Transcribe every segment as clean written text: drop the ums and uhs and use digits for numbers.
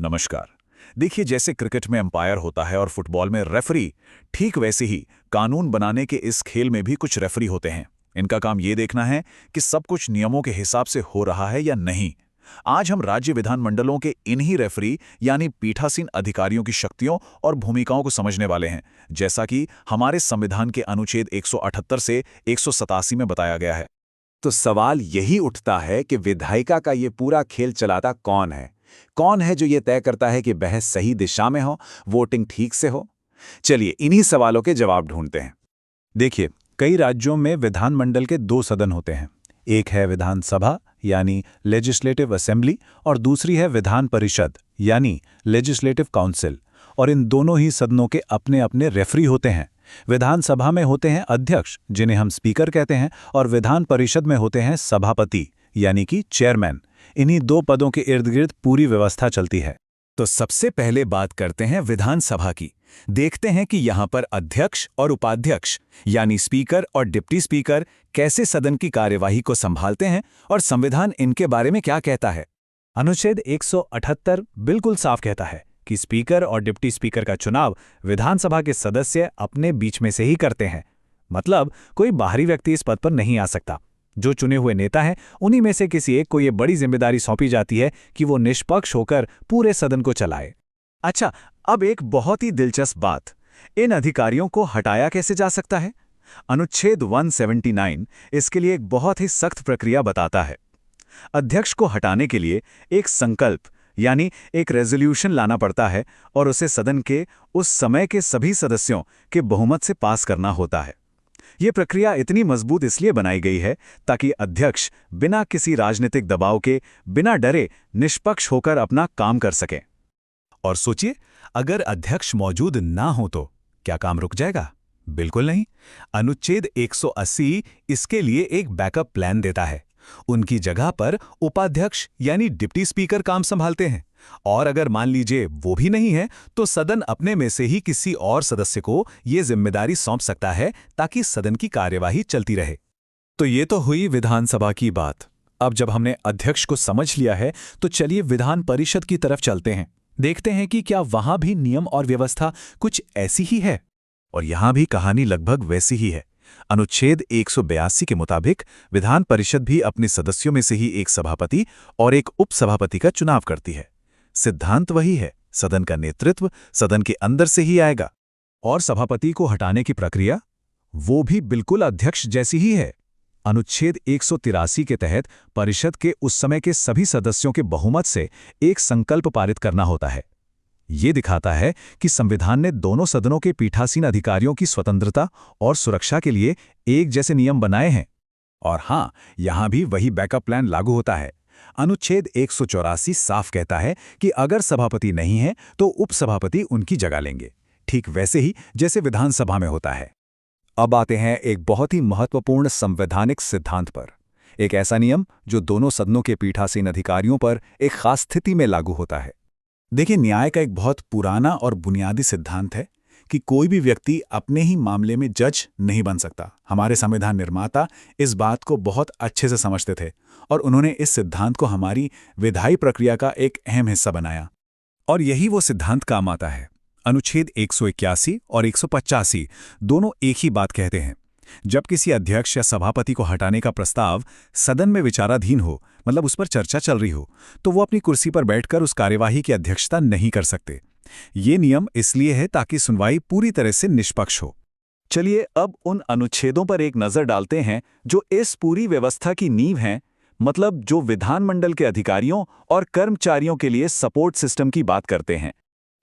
नमस्कार। देखिए, जैसे क्रिकेट में अंपायर होता है और फुटबॉल में रेफरी, ठीक वैसे ही कानून बनाने के इस खेल में भी कुछ रेफरी होते हैं। इनका काम ये देखना है कि सब कुछ नियमों के हिसाब से हो रहा है या नहीं। आज हम राज्य विधानमंडलों के इन्हीं रेफरी यानी पीठासीन अधिकारियों की शक्तियों और भूमिकाओं को समझने वाले हैं, जैसा कि हमारे संविधान के अनुच्छेद 178 से 187 में बताया गया है। तो सवाल यही उठता है कि विधायिका का ये पूरा खेल चलाता कौन है? कौन है जो ये तय करता है कि बहस सही दिशा में हो, वोटिंग ठीक से हो? चलिए इन्हीं सवालों के जवाब ढूंढते हैं। देखिए, कई राज्यों में विधानमंडल के दो सदन होते हैं। एक है विधानसभा यानी लेजिस्लेटिव असेंबली और दूसरी है विधान परिषद यानी लेजिस्लेटिव काउंसिल। और इन दोनों ही सदनों के अपने अपने रेफरी होते हैं। विधानसभा में होते हैं अध्यक्ष, जिन्हें हम स्पीकर कहते हैं, और विधान परिषद में होते हैं सभापति यानी कि चेयरमैन। इन्हीं दो पदों के इर्द गिर्द पूरी व्यवस्था चलती है। तो सबसे पहले बात करते हैं विधानसभा की। देखते हैं कि यहाँ पर अध्यक्ष और उपाध्यक्ष यानी स्पीकर और डिप्टी स्पीकर कैसे सदन की कार्यवाही को संभालते हैं और संविधान इनके बारे में क्या कहता है। अनुच्छेद 178 बिल्कुल साफ कहता है कि स्पीकर और डिप्टी स्पीकर का चुनाव विधानसभा के सदस्य अपने बीच में से ही करते हैं। मतलब कोई बाहरी व्यक्ति इस पद पर नहीं आ सकता। जो चुने हुए नेता हैं, उन्हीं में से किसी एक को ये बड़ी जिम्मेदारी सौंपी जाती है कि वो निष्पक्ष होकर पूरे सदन को चलाए। अच्छा, अब एक बहुत ही दिलचस्प बात, इन अधिकारियों को हटाया कैसे जा सकता है? अनुच्छेद 179 इसके लिए एक बहुत ही सख्त प्रक्रिया बताता है। अध्यक्ष को हटाने के लिए एक संकल्प यानी एक रेजोल्यूशन लाना पड़ता है और उसे सदन के उस समय के सभी सदस्यों के बहुमत से पास करना होता है। ये प्रक्रिया इतनी मजबूत इसलिए बनाई गई है ताकि अध्यक्ष बिना किसी राजनीतिक दबाव के, बिना डरे, निष्पक्ष होकर अपना काम कर सके। और सोचिए, अगर अध्यक्ष मौजूद ना हो तो क्या काम रुक जाएगा? बिल्कुल नहीं। अनुच्छेद 180 इसके लिए एक बैकअप प्लान देता है। उनकी जगह पर उपाध्यक्ष यानी डिप्टी स्पीकर काम संभालते हैं। और अगर मान लीजिए वो भी नहीं है, तो सदन अपने में से ही किसी और सदस्य को ये जिम्मेदारी सौंप सकता है ताकि सदन की कार्यवाही चलती रहे। तो ये तो हुई विधानसभा की बात। अब जब हमने अध्यक्ष को समझ लिया है, तो चलिए विधान परिषद की तरफ चलते हैं। देखते हैं कि क्या वहां भी नियम और व्यवस्था कुछ ऐसी ही है। और यहां भी कहानी लगभग वैसी ही है। अनुच्छेद 182 के मुताबिक विधान परिषद भी अपने सदस्यों में से ही एक सभापति और एक उपसभापति का चुनाव करती है। सिद्धांत वही है, सदन का नेतृत्व सदन के अंदर से ही आएगा। और सभापति को हटाने की प्रक्रिया वो भी बिल्कुल अध्यक्ष जैसी ही है। अनुच्छेद 183 के तहत परिषद के उस समय के सभी सदस्यों के बहुमत से एक संकल्प पारित करना होता है। ये दिखाता है कि संविधान ने दोनों सदनों के पीठासीन अधिकारियों की स्वतंत्रता और सुरक्षा के लिए एक जैसे नियम बनाए हैं। और हां, यहां भी वही बैकअप प्लान लागू होता है। अनुच्छेद 184 साफ कहता है कि अगर सभापति नहीं है तो उपसभापति उनकी जगह लेंगे, ठीक वैसे ही जैसे विधानसभा में होता है। अब आते हैं एक बहुत ही महत्वपूर्ण संवैधानिक सिद्धांत पर। एक ऐसा नियम जो दोनों सदनों के पीठासीन अधिकारियों पर एक खास स्थिति में लागू होता है। देखिए, न्याय का एक बहुत पुराना और बुनियादी सिद्धांत है कि कोई भी व्यक्ति अपने ही मामले में जज नहीं बन सकता। हमारे संविधान निर्माता इस बात को बहुत अच्छे से समझते थे और उन्होंने इस सिद्धांत को हमारी विधायी प्रक्रिया का एक अहम हिस्सा बनाया। और यही वो सिद्धांत काम आता है। अनुच्छेद 181 और 185 दोनों एक ही बात कहते हैं। जब किसी अध्यक्ष या सभापति को हटाने का प्रस्ताव सदन में विचाराधीन हो, मतलब उस पर चर्चा चल रही हो, तो वो अपनी कुर्सी पर बैठकर उस कार्यवाही की अध्यक्षता नहीं कर सकते। ये नियम इसलिए है ताकि सुनवाई पूरी तरह से निष्पक्ष हो। चलिए अब उन अनुच्छेदों पर एक नजर डालते हैं जो इस पूरी व्यवस्था की नींव हैं, मतलब जो विधानमंडल के अधिकारियों और कर्मचारियों के लिए सपोर्ट सिस्टम की बात करते हैं।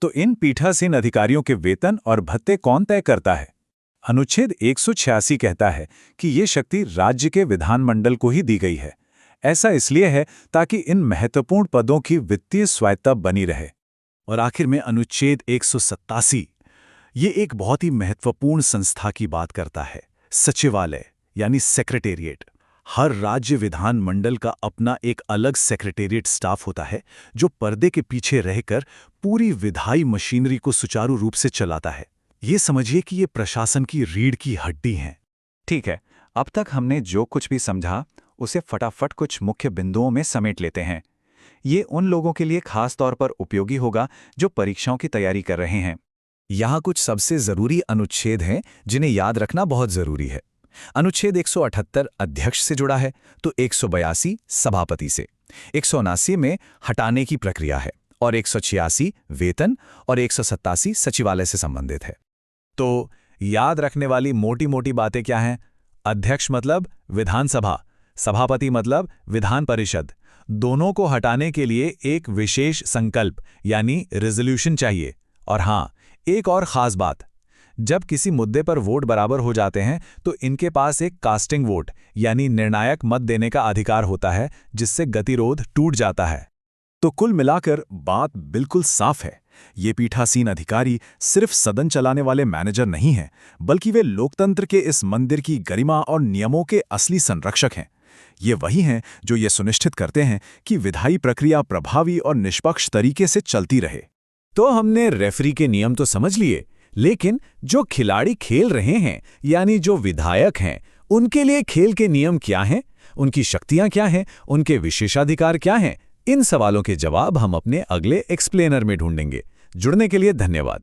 तो इन पीठासीन अधिकारियों के वेतन और भत्ते कौन तय करता है? अनुच्छेद 186 कहता है कि ये शक्ति राज्य के विधानमंडल को ही दी गई है। ऐसा इसलिए है ताकि इन महत्वपूर्ण पदों की वित्तीय स्वायत्ता बनी रहे। और आखिर में अनुच्छेद 187 ये एक बहुत ही महत्वपूर्ण संस्था की बात करता है, सचिवालय यानी सेक्रेटेरिएट। हर राज्य विधानमंडल का अपना एक अलग सेक्रेटेरिएट स्टाफ होता है जो पर्दे के पीछे रहकर पूरी विधायी मशीनरी को सुचारू रूप से चलाता है। ये समझिए कि ये प्रशासन की रीढ़ की हड्डी हैं। ठीक है, अब तक हमने जो कुछ भी समझा उसे फटाफट कुछ मुख्य बिंदुओं में समेट लेते हैं। ये उन लोगों के लिए खास तौर पर उपयोगी होगा जो परीक्षाओं की तैयारी कर रहे हैं। यहाँ कुछ सबसे जरूरी अनुच्छेद हैं जिन्हें याद रखना बहुत जरूरी है। अनुच्छेद 178 अध्यक्ष से जुड़ा है, तो 182 सभापति से, 179 में हटाने की प्रक्रिया है और 186 वेतन और 187 सचिवालय से संबंधित है। तो याद रखने वाली मोटी मोटी बातें क्या हैं? अध्यक्ष मतलब विधानसभा, सभापति मतलब विधान परिषद। दोनों को हटाने के लिए एक विशेष संकल्प यानी रेजोल्यूशन चाहिए। और हाँ, एक और खास बात, जब किसी मुद्दे पर वोट बराबर हो जाते हैं तो इनके पास एक कास्टिंग वोट यानी निर्णायक मत देने का अधिकार होता है, जिससे गतिरोध टूट जाता है। तो कुल मिलाकर बात बिल्कुल साफ है। ये पीठासीन अधिकारी सिर्फ सदन चलाने वाले मैनेजर नहीं हैं, बल्कि वे लोकतंत्र के इस मंदिर की गरिमा और नियमों के असली संरक्षक हैं। ये वही हैं जो ये सुनिश्चित करते हैं कि विधायी प्रक्रिया प्रभावी और निष्पक्ष तरीके से चलती रहे। तो हमने रेफरी के नियम तो समझ लिए, लेकिन जो खिलाड़ी खेल रहे हैं यानी जो विधायक हैं, उनके लिए खेल के नियम क्या हैं, उनकी शक्तियां क्या हैं, उनके विशेषाधिकार क्या हैं? इन सवालों के जवाब हम अपने अगले एक्सप्लेनर में ढूंढेंगे। जुड़ने के लिए धन्यवाद।